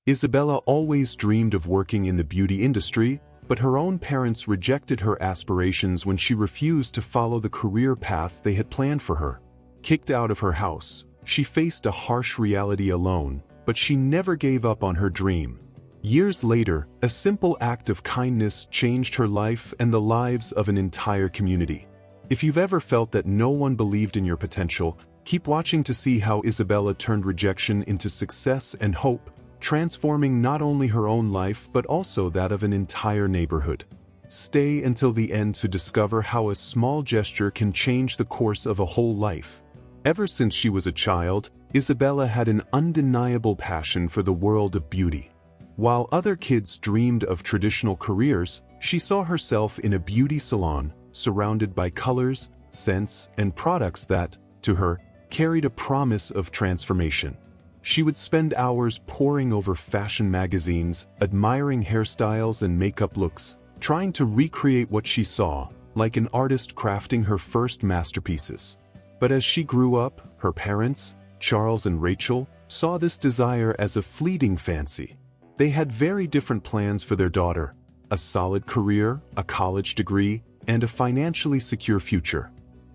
Isabella always dreamed of working in the beauty industry, but her own parents rejected her aspirations when she refused to follow the career path they had planned for her. Kicked out of her house, she faced a harsh reality alone, but she never gave up on her dream. Years later, a simple act of kindness changed her life and the lives of an entire community. If you've ever felt that no one believed in your potential, keep watching to see how Isabella turned rejection into success and hope, transforming not only her own life but also that of an entire neighborhood. Stay until the end to discover how a small gesture can change the course of a whole life. Ever since she was a child, Isabella had an undeniable passion for the world of beauty. While other kids dreamed of traditional careers, she saw herself in a beauty salon, surrounded by colors, scents, and products that, to her, carried a promise of transformation. She would spend hours poring over fashion magazines, admiring hairstyles and makeup looks, trying to recreate what she saw, like an artist crafting her first masterpieces. But as she grew up, her parents, Charles and Rachel, saw this desire as a fleeting fancy. They had very different plans for their daughter: a solid career, a college degree, and a financially secure future.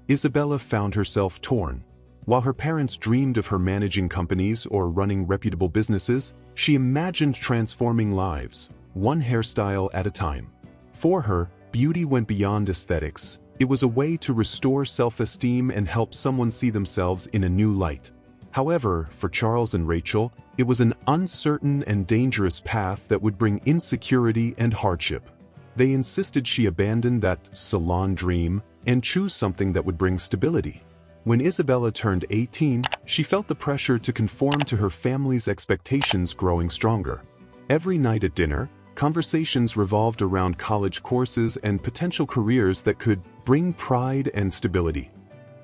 Isabella found herself torn. While her parents dreamed of her managing companies or running reputable businesses, she imagined transforming lives, one hairstyle at a time. For her, beauty went beyond aesthetics. It was a way to restore self-esteem and help someone see themselves in a new light. However, for Charles and Rachel, it was an uncertain and dangerous path that would bring insecurity and hardship. They insisted she abandon that salon dream and choose something that would bring stability. When Isabella turned 18, she felt the pressure to conform to her family's expectations growing stronger. Every night at dinner, conversations revolved around college courses and potential careers that could bring pride and stability.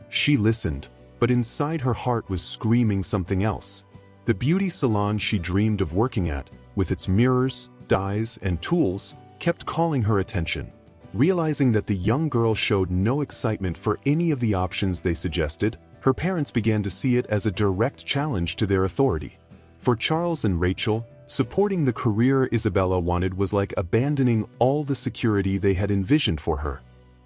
She listened, but inside her heart was screaming something else. The beauty salon she dreamed of working at, with its mirrors, dyes, and tools, kept calling her attention. Realizing that the young girl showed no excitement for any of the options they suggested, her parents began to see it as a direct challenge to their authority. For Charles and Rachel, supporting the career Isabella wanted was like abandoning all the security they had envisioned for her.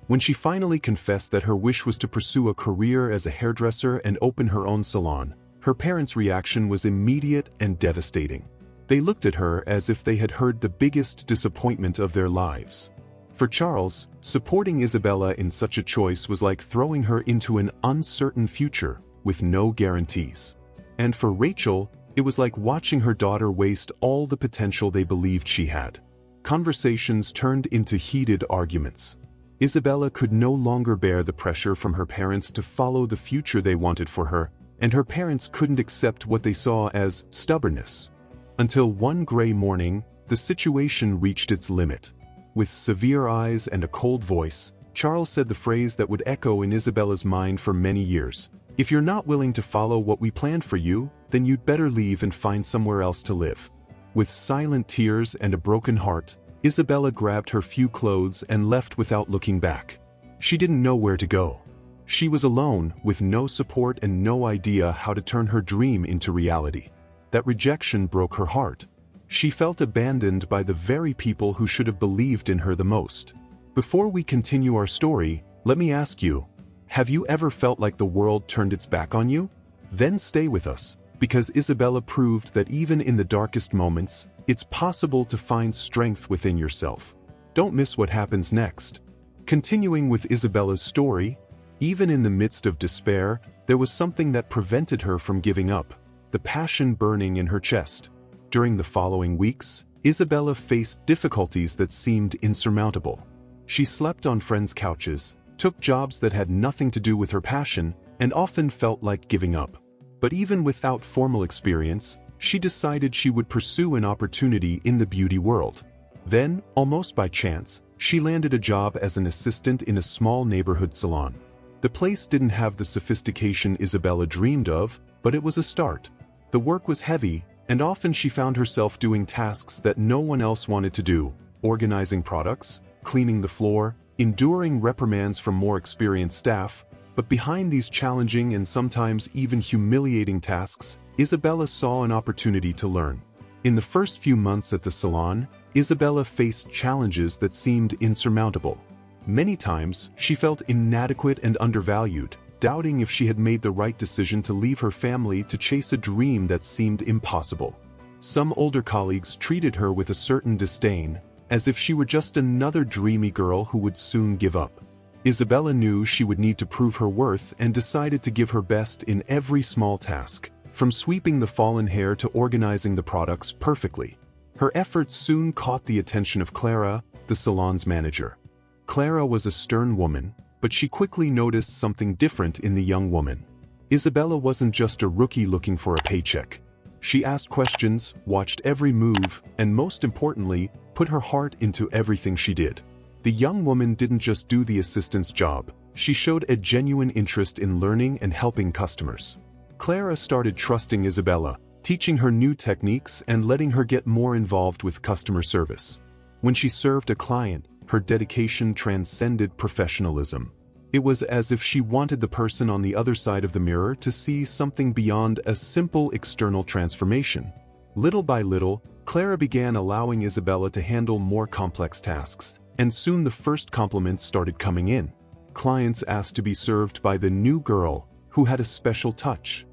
When she finally confessed that her wish was to pursue a career as a hairdresser and open her own salon, her parents' reaction was immediate and devastating. They looked at her as if they had heard the biggest disappointment of their lives. For Charles, supporting Isabella in such a choice was like throwing her into an uncertain future with no guarantees. And for Rachel, it was like watching her daughter waste all the potential they believed she had. Conversations turned into heated arguments. Isabella could no longer bear the pressure from her parents to follow the future they wanted for her, and her parents couldn't accept what they saw as stubbornness. Until one gray morning, the situation reached its limit. With severe eyes and a cold voice, Charles said the phrase that would echo in Isabella's mind for many years: "If you're not willing to follow what we planned for you, then you'd better leave and find somewhere else to live." With silent tears and a broken heart, Isabella grabbed her few clothes and left without looking back. She didn't know where to go. She was alone, with no support and no idea how to turn her dream into reality. That rejection broke her heart. She felt abandoned by the very people who should have believed in her the most. Before we continue our story, let me ask you, have you ever felt like the world turned its back on you? Then stay with us, because Isabella proved that even in the darkest moments, it's possible to find strength within yourself. Don't miss what happens next. Continuing with Isabella's story, even in the midst of despair, there was something that prevented her from giving up: the passion burning in her chest. During the following weeks, Isabella faced difficulties that seemed insurmountable. She slept on friends' couches, took jobs that had nothing to do with her passion, and often felt like giving up. But even without formal experience, she decided she would pursue an opportunity in the beauty world. Then, almost by chance, she landed a job as an assistant in a small neighborhood salon. The place didn't have the sophistication Isabella dreamed of, but it was a start. The work was heavy, and often she found herself doing tasks that no one else wanted to do: organizing products, cleaning the floor, enduring reprimands from more experienced staff. But behind these challenging and sometimes even humiliating tasks, Isabella saw an opportunity to learn. In the first few months at the salon, Isabella faced challenges that seemed insurmountable. Many times, she felt inadequate and undervalued, doubting if she had made the right decision to leave her family to chase a dream that seemed impossible. Some older colleagues treated her with a certain disdain, as if she were just another dreamy girl who would soon give up. Isabella knew she would need to prove her worth and decided to give her best in every small task, from sweeping the fallen hair to organizing the products perfectly. Her efforts soon caught the attention of Clara, the salon's manager. Clara was a stern woman, but she quickly noticed something different in the young woman. Isabella wasn't just a rookie looking for a paycheck. She asked questions, watched every move, and most importantly, put her heart into everything she did. The young woman didn't just do the assistant's job, she showed a genuine interest in learning and helping customers. Clara started trusting Isabella, teaching her new techniques and letting her get more involved with customer service. When she served a client, her dedication transcended professionalism. It was as if she wanted the person on the other side of the mirror to see something beyond a simple external transformation. Little by little, Clara began allowing Isabella to handle more complex tasks, and soon the first compliments started coming in. Clients asked to be served by the new girl, who had a special touch.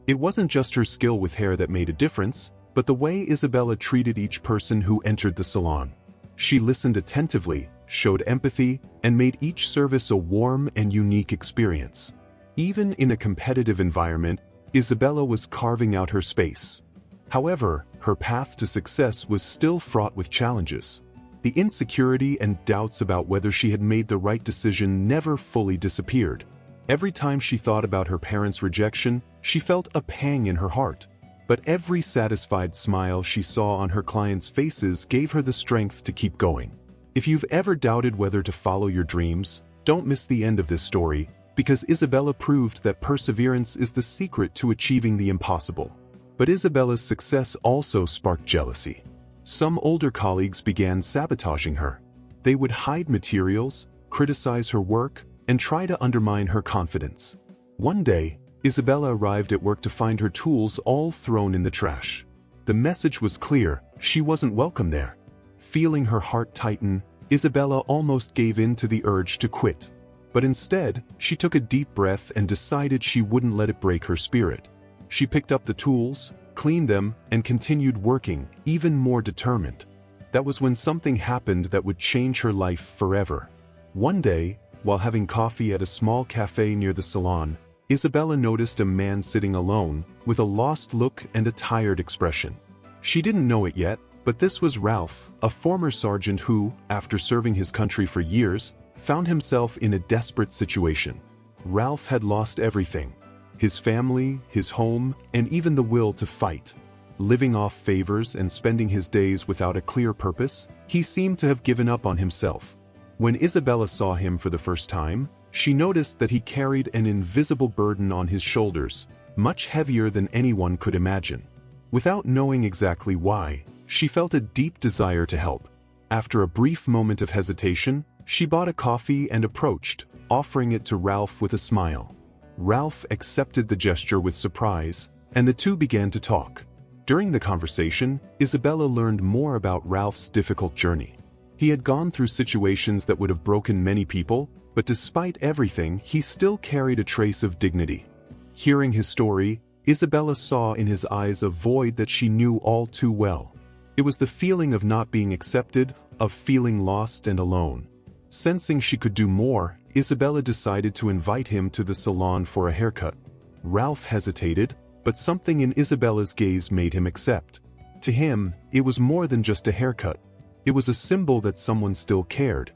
It wasn't just her skill with hair that made a difference, but the way Isabella treated each person who entered the salon. She listened attentively, showed empathy, and made each service a warm and unique experience. Even in a competitive environment, Isabella was carving out her space. However, her path to success was still fraught with challenges. The insecurity and doubts about whether she had made the right decision never fully disappeared. Every time she thought about her parents' rejection, she felt a pang in her heart. But every satisfied smile she saw on her clients' faces gave her the strength to keep going. If you've ever doubted whether to follow your dreams, don't miss the end of this story, because Isabella proved that perseverance is the secret to achieving the impossible. But Isabella's success also sparked jealousy. Some older colleagues began sabotaging her. They would hide materials, criticize her work, and try to undermine her confidence. One day, Isabella arrived at work to find her tools all thrown in the trash. The message was clear: she wasn't welcome there. Feeling her heart tighten, Isabella almost gave in to the urge to quit. But instead, she took a deep breath and decided she wouldn't let it break her spirit. She picked up the tools, cleaned them, and continued working, even more determined. That was when something happened that would change her life forever. One day, while having coffee at a small cafe near the salon, Isabella noticed a man sitting alone, with a lost look and a tired expression. She didn't know it yet, but this was Ralph, a former sergeant who, after serving his country for years, found himself in a desperate situation. Ralph had lost everything: his family, his home, and even the will to fight. Living off favors and spending his days without a clear purpose, he seemed to have given up on himself. When Isabella saw him for the first time, she noticed that he carried an invisible burden on his shoulders, much heavier than anyone could imagine. Without knowing exactly why, she felt a deep desire to help. After a brief moment of hesitation, she bought a coffee and approached, offering it to Ralph with a smile. Ralph accepted the gesture with surprise, and the two began to talk. During the conversation, Isabella learned more about Ralph's difficult journey. He had gone through situations that would have broken many people, but despite everything, he still carried a trace of dignity. Hearing his story, Isabella saw in his eyes a void that she knew all too well. It was the feeling of not being accepted, of feeling lost and alone. Sensing she could do more, Isabella decided to invite him to the salon for a haircut. Ralph hesitated, but something in Isabella's gaze made him accept. To him, it was more than just a haircut. It was a symbol that someone still cared.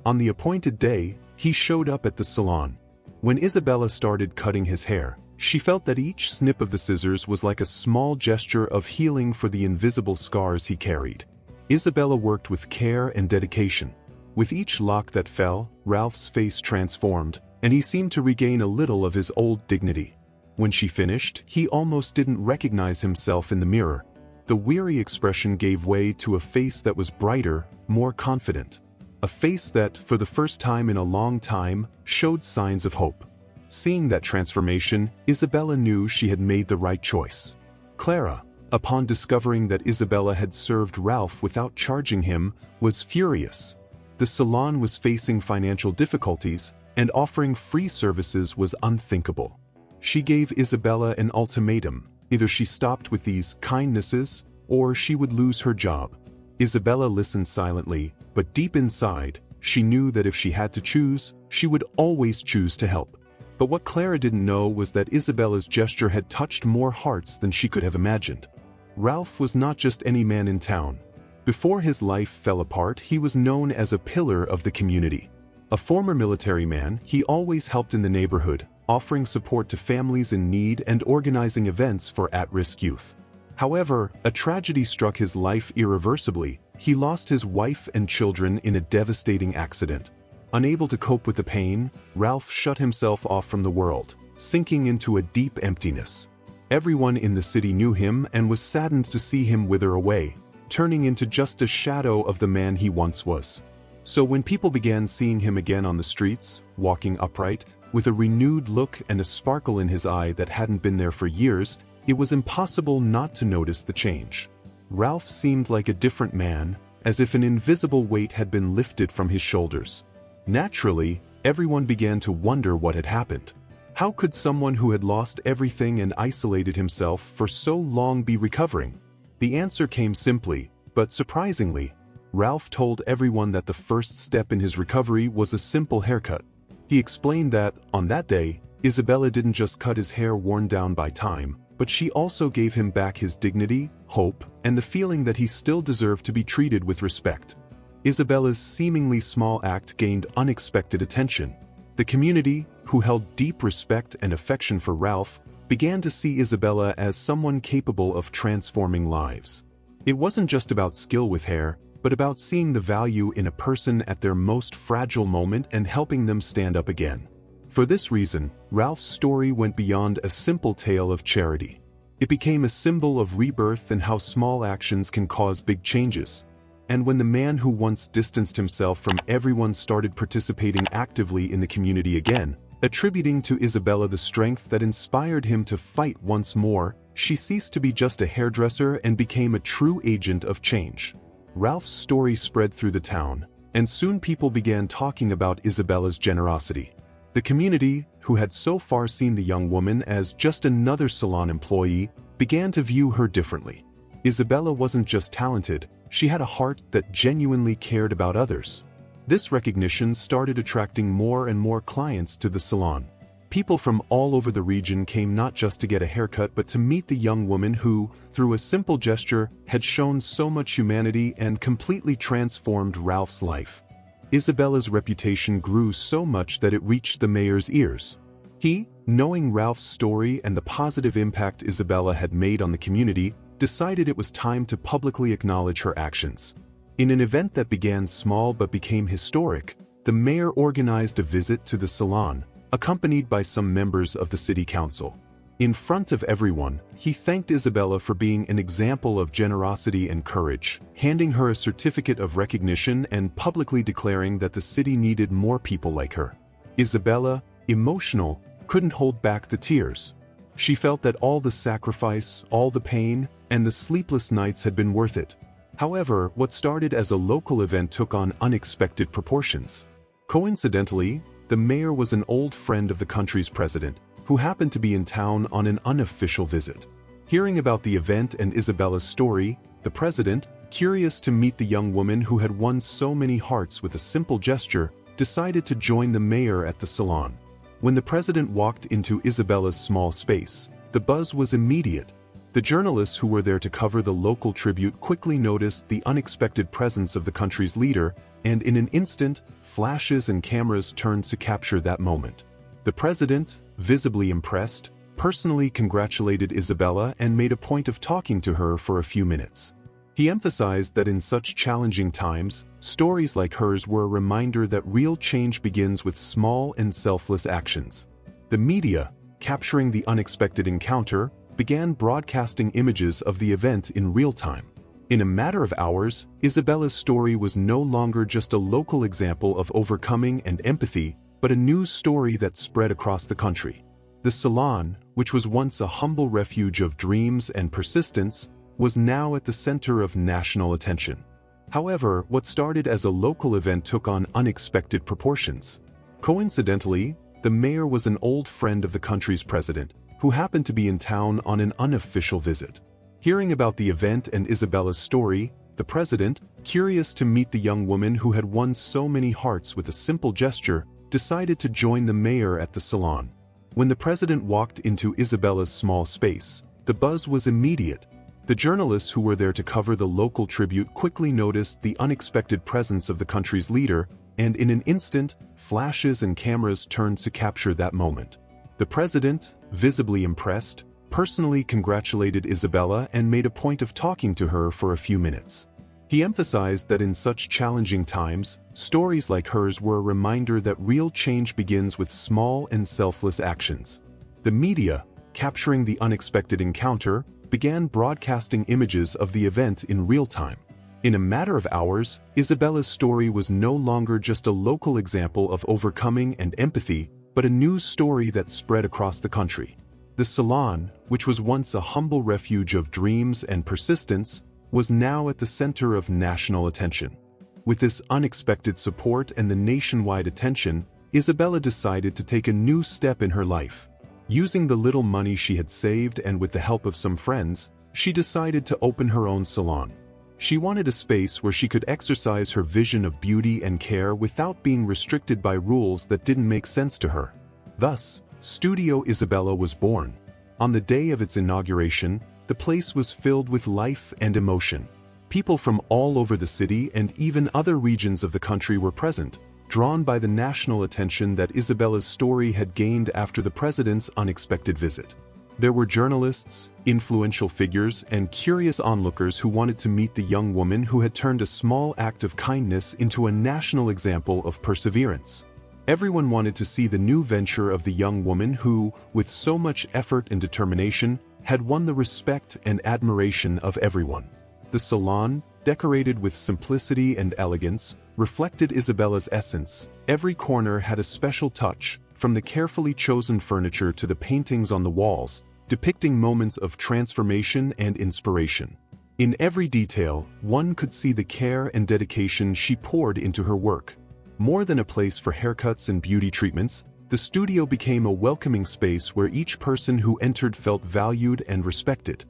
On the appointed day, he showed up at the salon. When Isabella started cutting his hair, she felt that each snip of the scissors was like a small gesture of healing for the invisible scars he carried. Isabella worked with care and dedication. With each lock that fell, Ralph's face transformed, and he seemed to regain a little of his old dignity. When she finished, he almost didn't recognize himself in the mirror. The weary expression gave way to a face that was brighter, more confident. A face that, for the first time in a long time, showed signs of hope. Seeing that transformation, Isabella knew she had made the right choice. Clara, upon discovering that Isabella had served Ralph without charging him, was furious. The salon was facing financial difficulties, and offering free services was unthinkable. She gave Isabella an ultimatum: either she stopped with these kindnesses, or she would lose her job. Isabella listened silently, but deep inside, she knew that if she had to choose, she would always choose to help. But what Clara didn't know was that Isabella's gesture had touched more hearts than she could have imagined. Ralph was not just any man in town. Before his life fell apart, he was known as a pillar of the community. A former military man, he always helped in the neighborhood, offering support to families in need and organizing events for at-risk youth. However, a tragedy struck his life irreversibly. He lost his wife and children in a devastating accident. Unable to cope with the pain, Ralph shut himself off from the world, sinking into a deep emptiness. Everyone in the city knew him and was saddened to see him wither away, turning into just a shadow of the man he once was. So when people began seeing him again on the streets, walking upright, with a renewed look and a sparkle in his eye that hadn't been there for years, it was impossible not to notice the change. Ralph seemed like a different man, as if an invisible weight had been lifted from his shoulders. Naturally, everyone began to wonder what had happened. How could someone who had lost everything and isolated himself for so long be recovering? The answer came simply, but surprisingly. Ralph told everyone that the first step in his recovery was a simple haircut. He explained that, on that day, Isabella didn't just cut his hair worn down by time, but she also gave him back his dignity, hope, and the feeling that he still deserved to be treated with respect. Isabella's seemingly small act gained unexpected attention. The community, who held deep respect and affection for Ralph, began to see Isabella as someone capable of transforming lives. It wasn't just about skill with hair, but about seeing the value in a person at their most fragile moment and helping them stand up again. For this reason, Ralph's story went beyond a simple tale of charity. It became a symbol of rebirth and how small actions can cause big changes. And when the man who once distanced himself from everyone started participating actively in the community again, attributing to Isabella the strength that inspired him to fight once more, she ceased to be just a hairdresser and became a true agent of change. Ralph's story spread through the town, and soon people began talking about Isabella's generosity. The community, who had so far seen the young woman as just another salon employee, began to view her differently. Isabella wasn't just talented, she had a heart that genuinely cared about others. This recognition started attracting more and more clients to the salon. People from all over the region came not just to get a haircut but to meet the young woman who, through a simple gesture, had shown so much humanity and completely transformed Ralph's life. Isabella's reputation grew so much that it reached the mayor's ears. He, knowing Ralph's story and the positive impact Isabella had made on the community, decided it was time to publicly acknowledge her actions. In an event that began small but became historic, the mayor organized a visit to the salon, accompanied by some members of the city council. In front of everyone, he thanked Isabella for being an example of generosity and courage, handing her a certificate of recognition and publicly declaring that the city needed more people like her. Isabella, emotional, couldn't hold back the tears. She felt that all the sacrifice, all the pain, and the sleepless nights had been worth it. However, what started as a local event took on unexpected proportions. Coincidentally, the mayor was an old friend of the country's president, who happened to be in town on an unofficial visit. Hearing about the event and Isabella's story, the president, curious to meet the young woman who had won so many hearts with a simple gesture, decided to join the mayor at the salon. When the president walked into Isabella's small space, the buzz was immediate. The journalists who were there to cover the local tribute quickly noticed the unexpected presence of the country's leader, and in an instant, flashes and cameras turned to capture that moment. The president, visibly impressed, personally congratulated Isabella and made a point of talking to her for a few minutes. He emphasized that in such challenging times, stories like hers were a reminder that real change begins with small and selfless actions. The media, capturing the unexpected encounter, began broadcasting images of the event in real time. In a matter of hours, Isabella's story was no longer just a local example of overcoming and empathy, but a news story that spread across the country. The salon, which was once a humble refuge of dreams and persistence, was now at the center of national attention. However, what started as a local event took on unexpected proportions. Coincidentally, the mayor was an old friend of the country's president, who happened to be in town on an unofficial visit. Hearing about the event and Isabella's story, the president, curious to meet the young woman who had won so many hearts with a simple gesture, decided to join the mayor at the salon. When the president walked into Isabella's small space, the buzz was immediate. The journalists who were there to cover the local tribute quickly noticed the unexpected presence of the country's leader, and in an instant, flashes and cameras turned to capture that moment. The president, visibly impressed, personally congratulated Isabella and made a point of talking to her for a few minutes. He emphasized that in such challenging times, stories like hers were a reminder that real change begins with small and selfless actions. The media, capturing the unexpected encounter, began broadcasting images of the event in real time. In a matter of hours, Isabella's story was no longer just a local example of overcoming and empathy, but a news story that spread across the country. The Salon, which was once a humble refuge of dreams and persistence, was now at the center of national attention. With this unexpected support and the nationwide attention, Isabella decided to take a new step in her life. Using the little money she had saved and with the help of some friends, she decided to open her own salon. She wanted a space where she could exercise her vision of beauty and care without being restricted by rules that didn't make sense to her. Thus, Studio Isabella was born. On the day of its inauguration, the place was filled with life and emotion. People from all over the city and even other regions of the country were present, drawn by the national attention that Isabella's story had gained after the president's unexpected visit. There were journalists, influential figures, and curious onlookers who wanted to meet the young woman who had turned a small act of kindness into a national example of perseverance. Everyone wanted to see the new venture of the young woman who, with so much effort and determination, had won the respect and admiration of everyone. The salon, decorated with simplicity and elegance, reflected Isabella's essence. Every corner had a special touch, from the carefully chosen furniture to the paintings on the walls, depicting moments of transformation and inspiration. In every detail, one could see the care and dedication she poured into her work. More than a place for haircuts and beauty treatments, the studio became a welcoming space where each person who entered felt valued and respected.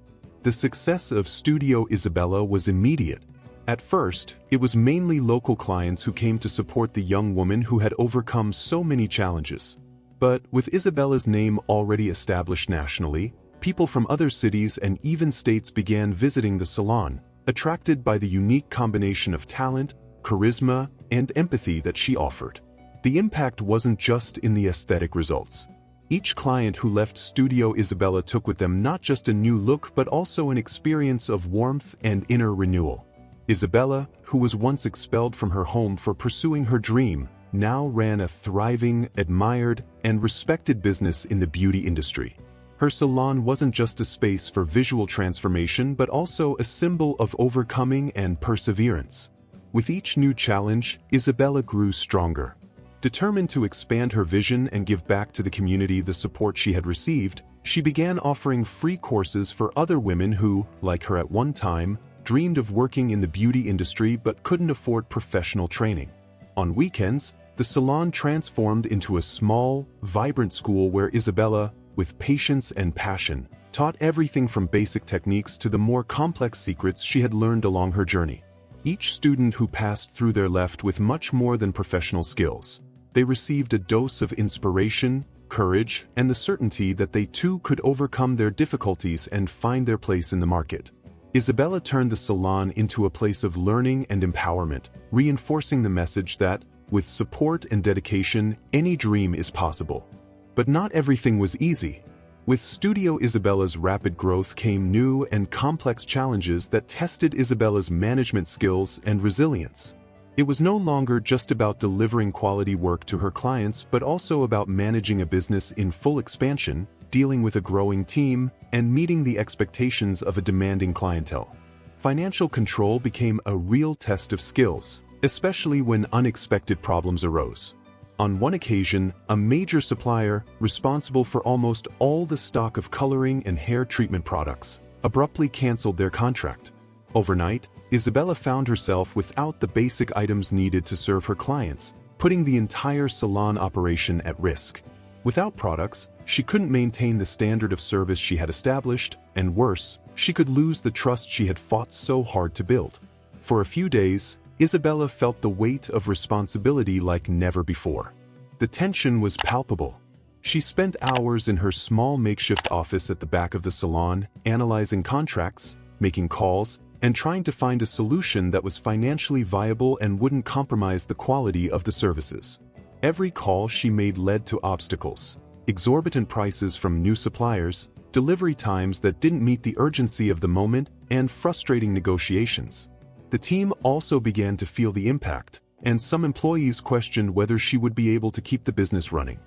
The success of Studio Isabella was immediate. At first, it was mainly local clients who came to support the young woman who had overcome so many challenges. But with Isabella's name already established nationally, people from other cities and even states began visiting the salon, attracted by the unique combination of talent, charisma, and empathy that she offered. The impact wasn't just in the aesthetic results. Each client who left Studio Isabella took with them not just a new look but also an experience of warmth and inner renewal. Isabella, who was once expelled from her home for pursuing her dream, now ran a thriving, admired, and respected business in the beauty industry. Her salon wasn't just a space for visual transformation but also a symbol of overcoming and perseverance. With each new challenge, Isabella grew stronger. Determined to expand her vision and give back to the community the support she had received, she began offering free courses for other women who, like her at one time, dreamed of working in the beauty industry but couldn't afford professional training. On weekends, the salon transformed into a small, vibrant school where Isabella, with patience and passion, taught everything from basic techniques to the more complex secrets she had learned along her journey. Each student who passed through there left with much more than professional skills. They received a dose of inspiration, courage, and the certainty that they too could overcome their difficulties and find their place in the market. Isabella turned the salon into a place of learning and empowerment, reinforcing the message that, with support and dedication, any dream is possible. But not everything was easy. With Studio Isabella's rapid growth came new and complex challenges that tested Isabella's management skills and resilience. It was no longer just about delivering quality work to her clients but also about managing a business in full expansion, dealing with a growing team, and meeting the expectations of a demanding clientele. Financial control became a real test of skills, especially when unexpected problems arose. On one occasion, a major supplier, responsible for almost all the stock of coloring and hair treatment products, abruptly canceled their contract. Overnight, Isabella found herself without the basic items needed to serve her clients, putting the entire salon operation at risk. Without products, she couldn't maintain the standard of service she had established, and worse, she could lose the trust she had fought so hard to build. For a few days, Isabella felt the weight of responsibility like never before. The tension was palpable. She spent hours in her small makeshift office at the back of the salon, analyzing contracts, making calls, and trying to find a solution that was financially viable and wouldn't compromise the quality of the services. Every call she made led to obstacles: exorbitant prices from new suppliers, delivery times that didn't meet the urgency of the moment, and frustrating negotiations. The team also began to feel the impact, and some employees questioned whether she would be able to keep the business running.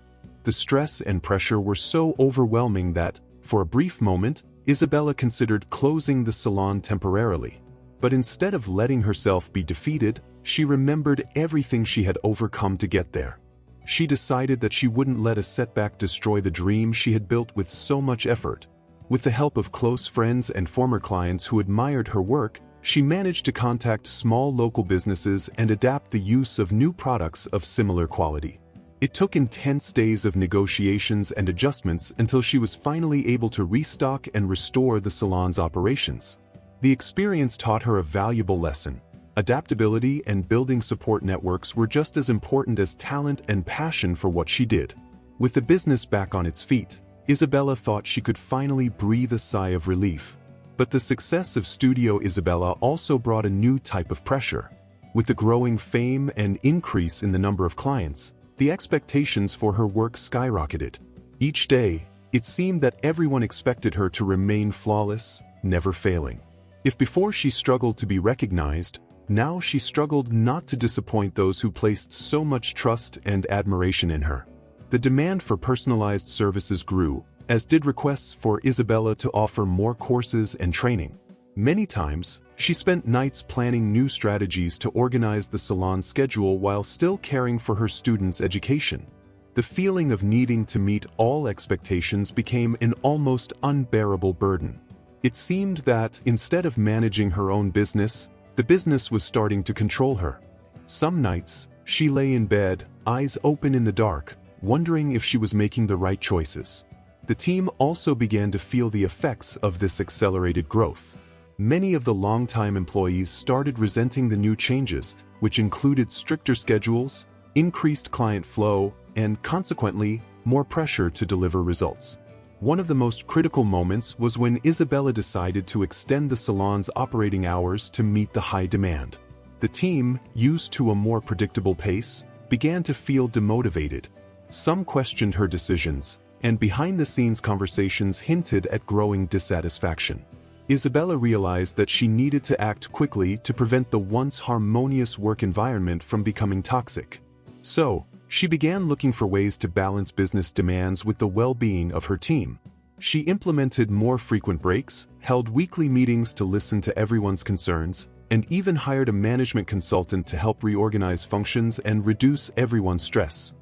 The stress and pressure were so overwhelming that, for a brief moment, Isabella considered closing the salon temporarily. But instead of letting herself be defeated, she remembered everything she had overcome to get there. She decided that she wouldn't let a setback destroy the dream she had built with so much effort. With the help of close friends and former clients who admired her work, she managed to contact small local businesses and adapt the use of new products of similar quality. It took intense days of negotiations and adjustments until she was finally able to restock and restore the salon's operations. The experience taught her a valuable lesson. Adaptability and building support networks were just as important as talent and passion for what she did. With the business back on its feet, Isabella thought she could finally breathe a sigh of relief. But the success of Studio Isabella also brought a new type of pressure. With the growing fame and increase in the number of clients, the expectations for her work skyrocketed. Each day, it seemed that everyone expected her to remain flawless, never failing. If before she struggled to be recognized, now she struggled not to disappoint those who placed so much trust and admiration in her. The demand for personalized services grew, as did requests for Isabella to offer more courses and training. Many times, she spent nights planning new strategies to organize the salon's schedule while still caring for her students' education. The feeling of needing to meet all expectations became an almost unbearable burden. It seemed that, instead of managing her own business, the business was starting to control her. Some nights, she lay in bed, eyes open in the dark, wondering if she was making the right choices. The team also began to feel the effects of this accelerated growth. Many of the longtime employees started resenting the new changes, which included stricter schedules, increased client flow, and consequently, more pressure to deliver results. One of the most critical moments was when Isabella decided to extend the salon's operating hours to meet the high demand. The team, used to a more predictable pace, began to feel demotivated. Some questioned her decisions, and behind-the-scenes conversations hinted at growing dissatisfaction. Isabella realized that she needed to act quickly to prevent the once harmonious work environment from becoming toxic. So, she began looking for ways to balance business demands with the well-being of her team. She implemented more frequent breaks, held weekly meetings to listen to everyone's concerns, and even hired a management consultant to help reorganize functions and reduce everyone's stress.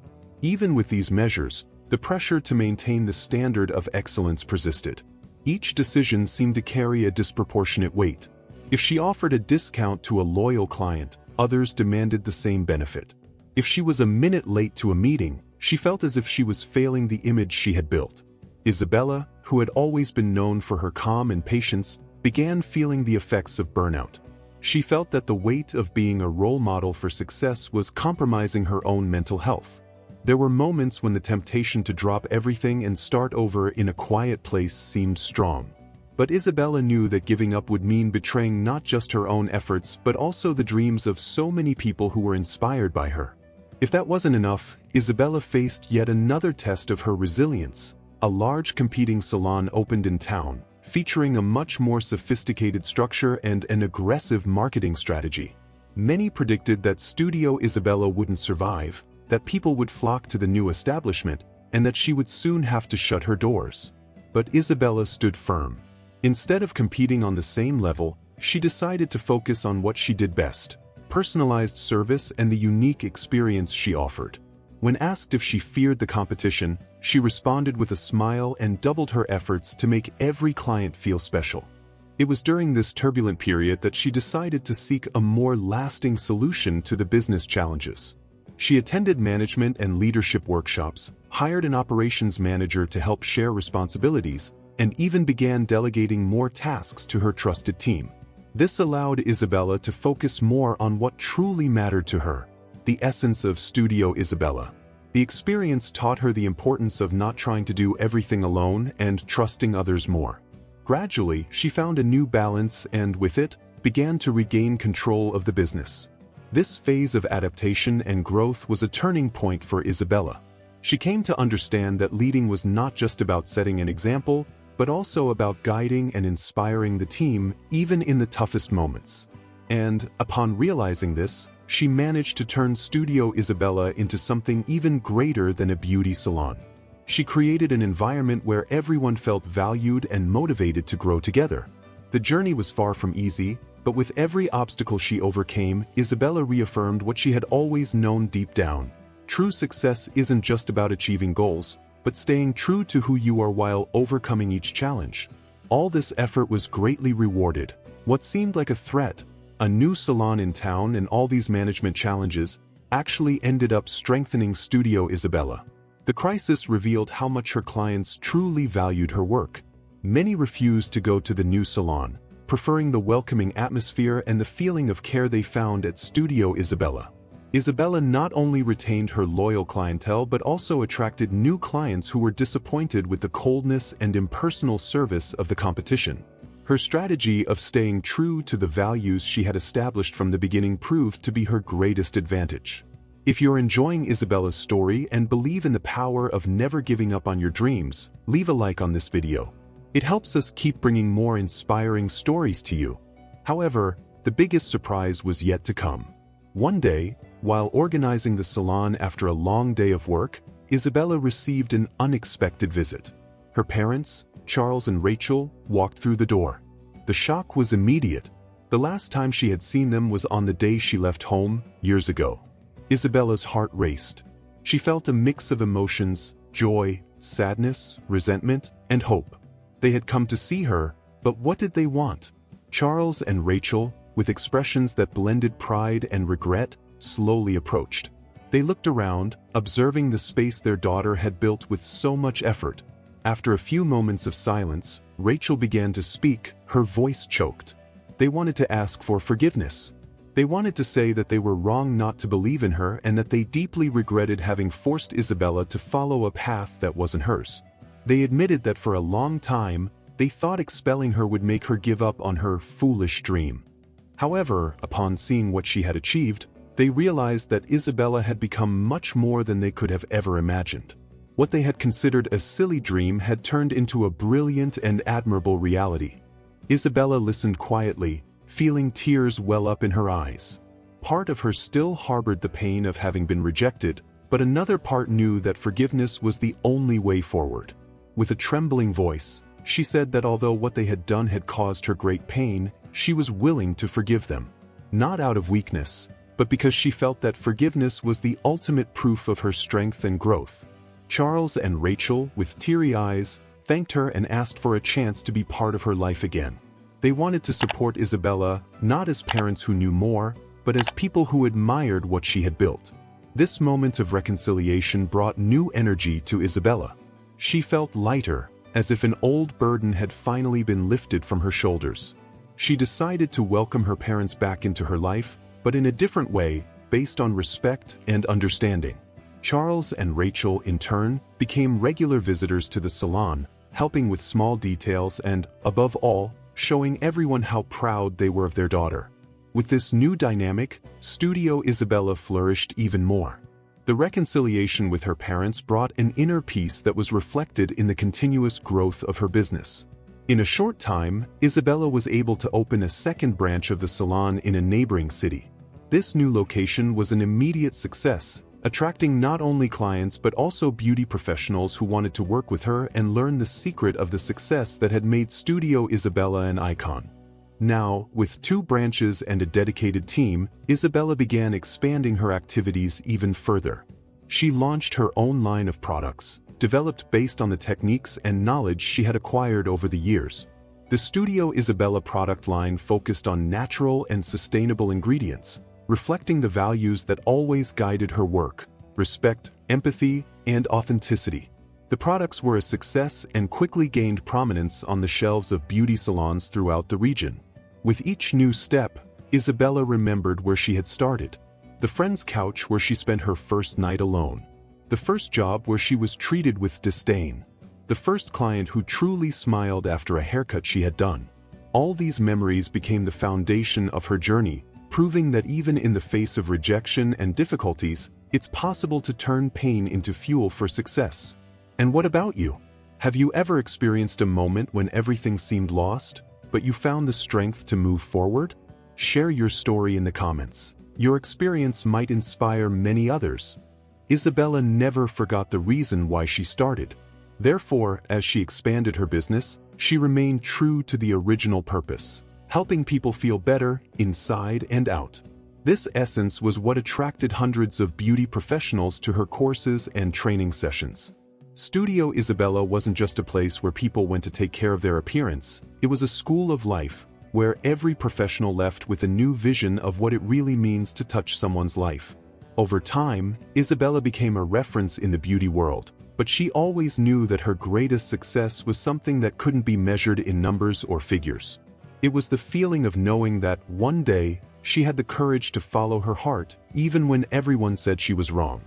Even with these measures, the pressure to maintain the standard of excellence persisted. Each decision seemed to carry a disproportionate weight. If she offered a discount to a loyal client, others demanded the same benefit. If she was a minute late to a meeting, she felt as if she was failing the image she had built. Isabella, who had always been known for her calm and patience, began feeling the effects of burnout. She felt that the weight of being a role model for success was compromising her own mental health. There were moments when the temptation to drop everything and start over in a quiet place seemed strong. But Isabella knew that giving up would mean betraying not just her own efforts but also the dreams of so many people who were inspired by her. If that wasn't enough, Isabella faced yet another test of her resilience. A large competing salon opened in town, featuring a much more sophisticated structure and an aggressive marketing strategy. Many predicted that Studio Isabella wouldn't survive, that people would flock to the new establishment, and that she would soon have to shut her doors. But Isabella stood firm. Instead of competing on the same level, she decided to focus on what she did best: personalized service and the unique experience she offered. When asked if she feared the competition, she responded with a smile and doubled her efforts to make every client feel special. It was during this turbulent period that she decided to seek a more lasting solution to the business challenges. She attended management and leadership workshops, hired an operations manager to help share responsibilities, and even began delegating more tasks to her trusted team. This allowed Isabella to focus more on what truly mattered to her, the essence of Studio Isabella. The experience taught her the importance of not trying to do everything alone and trusting others more. Gradually, she found a new balance and, with it, began to regain control of the business. This phase of adaptation and growth was a turning point for Isabella. She came to understand that leading was not just about setting an example, but also about guiding and inspiring the team even in the toughest moments. And, upon realizing this, she managed to turn Studio Isabella into something even greater than a beauty salon. She created an environment where everyone felt valued and motivated to grow together. The journey was far from easy, but with every obstacle she overcame, Isabella reaffirmed what she had always known deep down. True success isn't just about achieving goals, but staying true to who you are while overcoming each challenge. All this effort was greatly rewarded. What seemed like a threat, a new salon in town and all these management challenges, actually ended up strengthening Studio Isabella. The crisis revealed how much her clients truly valued her work. Many refused to go to the new salon, preferring the welcoming atmosphere and the feeling of care they found at Studio Isabella. Isabella not only retained her loyal clientele but also attracted new clients who were disappointed with the coldness and impersonal service of the competition. Her strategy of staying true to the values she had established from the beginning proved to be her greatest advantage. If you're enjoying Isabella's story and believe in the power of never giving up on your dreams, leave a like on this video. It helps us keep bringing more inspiring stories to you. However, the biggest surprise was yet to come. One day, while organizing the salon after a long day of work, Isabella received an unexpected visit. Her parents, Charles and Rachel, walked through the door. The shock was immediate. The last time she had seen them was on the day she left home, years ago. Isabella's heart raced. She felt a mix of emotions, joy, sadness, resentment, and hope. They had come to see her, but what did they want? Charles and Rachel, with expressions that blended pride and regret, slowly approached. They looked around, observing the space their daughter had built with so much effort. After a few moments of silence, Rachel began to speak, her voice choked. They wanted to ask for forgiveness. They wanted to say that they were wrong not to believe in her and that they deeply regretted having forced Isabella to follow a path that wasn't hers. They admitted that for a long time, they thought expelling her would make her give up on her foolish dream. However, upon seeing what she had achieved, they realized that Isabella had become much more than they could have ever imagined. What they had considered a silly dream had turned into a brilliant and admirable reality. Isabella listened quietly, feeling tears well up in her eyes. Part of her still harbored the pain of having been rejected, but another part knew that forgiveness was the only way forward. With a trembling voice, she said that although what they had done had caused her great pain, she was willing to forgive them. Not out of weakness, but because she felt that forgiveness was the ultimate proof of her strength and growth. Charles and Rachel, with teary eyes, thanked her and asked for a chance to be part of her life again. They wanted to support Isabella, not as parents who knew more, but as people who admired what she had built. This moment of reconciliation brought new energy to Isabella. She felt lighter, as if an old burden had finally been lifted from her shoulders. She decided to welcome her parents back into her life, but in a different way, based on respect and understanding. Charles and Rachel, in turn, became regular visitors to the salon, helping with small details and, above all, showing everyone how proud they were of their daughter. With this new dynamic, Studio Isabella flourished even more. The reconciliation with her parents brought an inner peace that was reflected in the continuous growth of her business. In a short time, Isabella was able to open a second branch of the salon in a neighboring city. This new location was an immediate success, attracting not only clients but also beauty professionals who wanted to work with her and learn the secret of the success that had made Studio Isabella an icon. Now, with 2 branches and a dedicated team, Isabella began expanding her activities even further. She launched her own line of products, developed based on the techniques and knowledge she had acquired over the years. The Studio Isabella product line focused on natural and sustainable ingredients, reflecting the values that always guided her work: respect, empathy, and authenticity. The products were a success and quickly gained prominence on the shelves of beauty salons throughout the region. With each new step, Isabella remembered where she had started. The friend's couch where she spent her first night alone. The first job where she was treated with disdain. The first client who truly smiled after a haircut she had done. All these memories became the foundation of her journey, proving that even in the face of rejection and difficulties, it's possible to turn pain into fuel for success. And what about you? Have you ever experienced a moment when everything seemed lost, but you found the strength to move forward? Share your story in the comments. Your experience might inspire many others. Isabella never forgot the reason why she started. Therefore, as she expanded her business, she remained true to the original purpose: helping people feel better inside and out. This essence was what attracted hundreds of beauty professionals to her courses and training sessions. Studio Isabella wasn't just a place where people went to take care of their appearance, it was a school of life, where every professional left with a new vision of what it really means to touch someone's life. Over time, Isabella became a reference in the beauty world, but she always knew that her greatest success was something that couldn't be measured in numbers or figures. It was the feeling of knowing that, one day, she had the courage to follow her heart, even when everyone said she was wrong.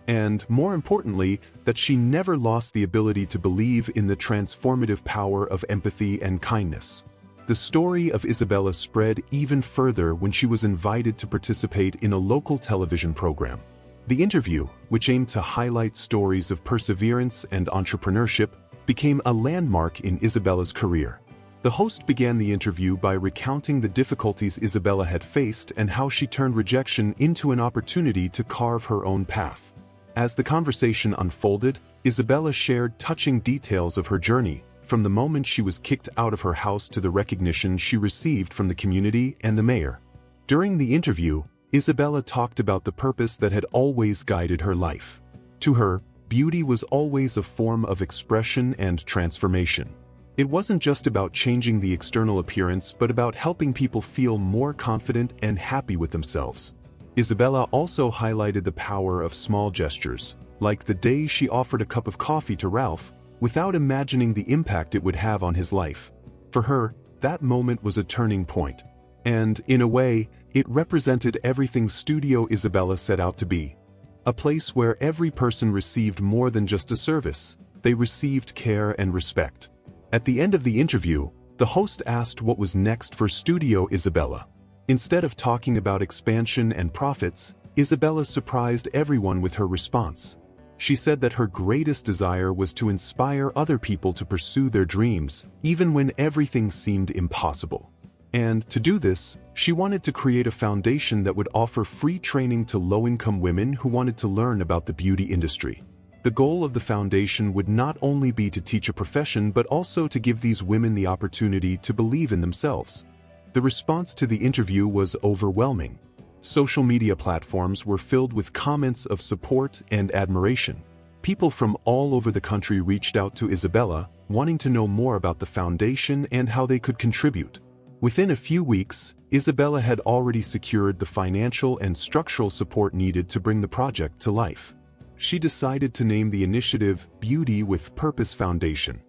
And, more importantly, that she never lost the ability to believe in the transformative power of empathy and kindness. The story of Isabella spread even further when she was invited to participate in a local television program. The interview, which aimed to highlight stories of perseverance and entrepreneurship, became a landmark in Isabella's career. The host began the interview by recounting the difficulties Isabella had faced and how she turned rejection into an opportunity to carve her own path. As the conversation unfolded, Isabella shared touching details of her journey, from the moment she was kicked out of her house to the recognition she received from the community and the mayor. During the interview, Isabella talked about the purpose that had always guided her life. To her, beauty was always a form of expression and transformation. It wasn't just about changing the external appearance but about helping people feel more confident and happy with themselves. Isabella also highlighted the power of small gestures, like the day she offered a cup of coffee to Ralph, without imagining the impact it would have on his life. For her, that moment was a turning point. And, in a way, it represented everything Studio Isabella set out to be. A place where every person received more than just a service, they received care and respect. At the end of the interview, the host asked what was next for Studio Isabella. Instead of talking about expansion and profits, Isabella surprised everyone with her response. She said that her greatest desire was to inspire other people to pursue their dreams, even when everything seemed impossible. And to do this, she wanted to create a foundation that would offer free training to low-income women who wanted to learn about the beauty industry. The goal of the foundation would not only be to teach a profession but also to give these women the opportunity to believe in themselves. The response to the interview was overwhelming. Social media platforms were filled with comments of support and admiration. People from all over the country reached out to Isabella, wanting to know more about the foundation and how they could contribute. Within a few weeks, Isabella had already secured the financial and structural support needed to bring the project to life. She decided to name the initiative Beauty with Purpose Foundation.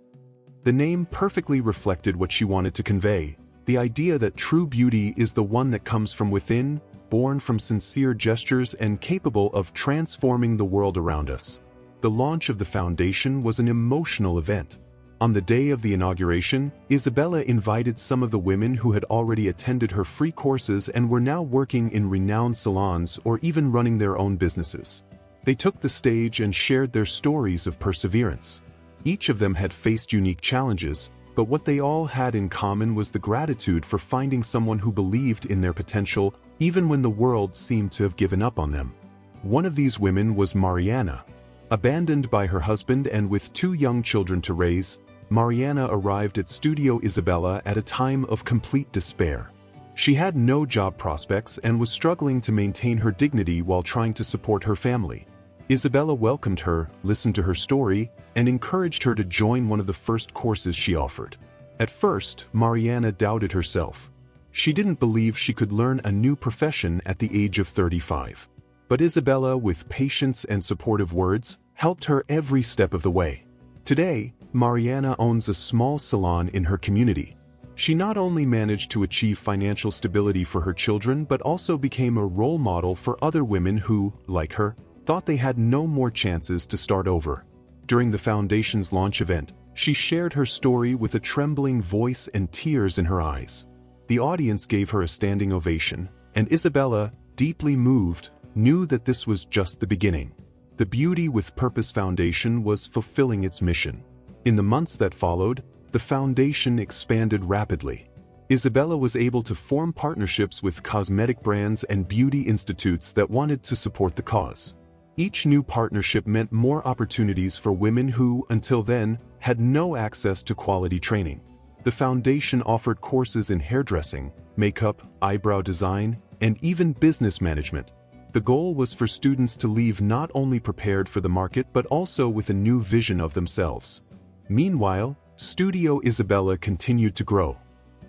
The name perfectly reflected what she wanted to convey: the idea that true beauty is the one that comes from within, born from sincere gestures and capable of transforming the world around us. The launch of the foundation was an emotional event. On the day of the inauguration, Isabella invited some of the women who had already attended her free courses and were now working in renowned salons or even running their own businesses. They took the stage and shared their stories of perseverance. Each of them had faced unique challenges, but what they all had in common was the gratitude for finding someone who believed in their potential even when the world seemed to have given up on them. One of these women was Mariana. Abandoned by her husband and with 2 young children to raise, Mariana arrived at Studio Isabella at a time of complete despair. She had no job prospects and was struggling to maintain her dignity while trying to support her family. Isabella welcomed her, listened to her story, and encouraged her to join one of the first courses she offered. At first, Mariana doubted herself. She didn't believe she could learn a new profession at the age of 35. But Isabella, with patience and supportive words, helped her every step of the way. Today, Mariana owns a small salon in her community. She not only managed to achieve financial stability for her children but also became a role model for other women who, like her, thought they had no more chances to start over. During the foundation's launch event, she shared her story with a trembling voice and tears in her eyes. The audience gave her a standing ovation, and Isabella, deeply moved, knew that this was just the beginning. The Beauty with Purpose Foundation was fulfilling its mission. In the months that followed, the foundation expanded rapidly. Isabella was able to form partnerships with cosmetic brands and beauty institutes that wanted to support the cause. Each new partnership meant more opportunities for women who, until then, had no access to quality training. The foundation offered courses in hairdressing, makeup, eyebrow design, and even business management. The goal was for students to leave not only prepared for the market but also with a new vision of themselves. Meanwhile, Studio Isabella continued to grow.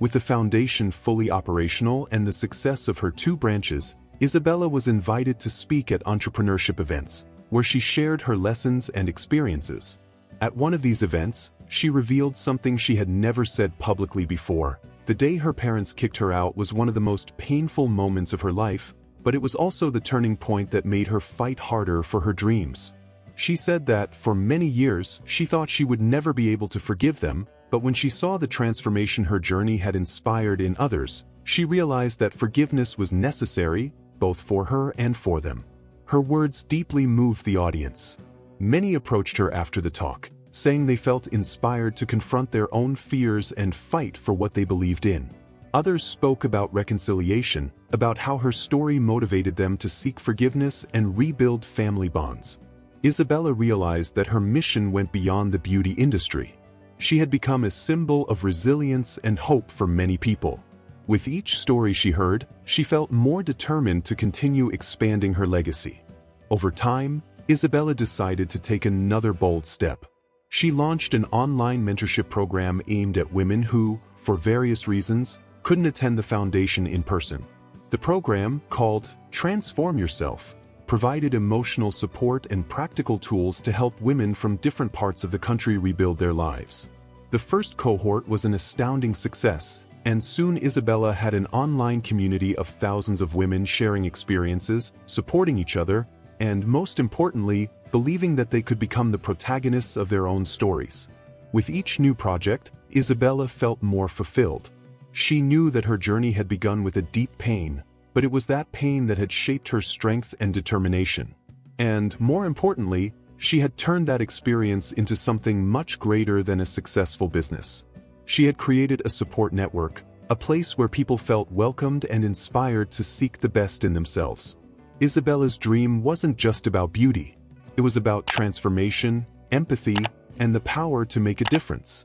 With the foundation fully operational and the success of her 2 branches, Isabella was invited to speak at entrepreneurship events, where she shared her lessons and experiences. At one of these events, she revealed something she had never said publicly before. The day her parents kicked her out was one of the most painful moments of her life, but it was also the turning point that made her fight harder for her dreams. She said that, for many years, she thought she would never be able to forgive them, but when she saw the transformation her journey had inspired in others, she realized that forgiveness was necessary, both for her and for them. Her words deeply moved the audience. Many approached her after the talk, saying they felt inspired to confront their own fears and fight for what they believed in. Others spoke about reconciliation, about how her story motivated them to seek forgiveness and rebuild family bonds. Isabella realized that her mission went beyond the beauty industry. She had become a symbol of resilience and hope for many people. With each story she heard, she felt more determined to continue expanding her legacy. Over time, Isabella decided to take another bold step. She launched an online mentorship program aimed at women who, for various reasons, couldn't attend the foundation in person. The program, called Transform Yourself, provided emotional support and practical tools to help women from different parts of the country rebuild their lives. The first cohort was an astounding success, and soon Isabella had an online community of thousands of women sharing experiences, supporting each other, and most importantly, believing that they could become the protagonists of their own stories. With each new project, Isabella felt more fulfilled. She knew that her journey had begun with a deep pain, but it was that pain that had shaped her strength and determination. And, more importantly, she had turned that experience into something much greater than a successful business. She had created a support network, a place where people felt welcomed and inspired to seek the best in themselves. Isabella's dream wasn't just about beauty. It was about transformation, empathy, and the power to make a difference.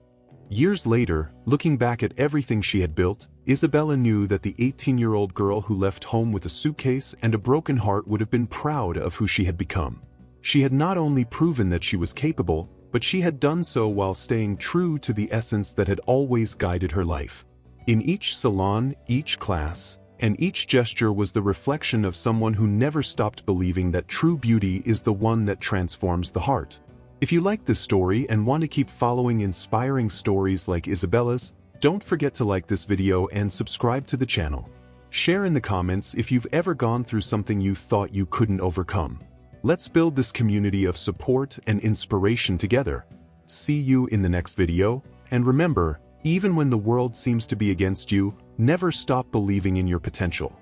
Years later, looking back at everything she had built, Isabella knew that the 18-year-old girl who left home with a suitcase and a broken heart would have been proud of who she had become. She had not only proven that she was capable, but she had done so while staying true to the essence that had always guided her life. In each salon, each class, and each gesture was the reflection of someone who never stopped believing that true beauty is the one that transforms the heart. If you like this story and want to keep following inspiring stories like Isabella's, don't forget to like this video and subscribe to the channel. Share in the comments if you've ever gone through something you thought you couldn't overcome. Let's build this community of support and inspiration together. See you in the next video, and remember, even when the world seems to be against you, never stop believing in your potential.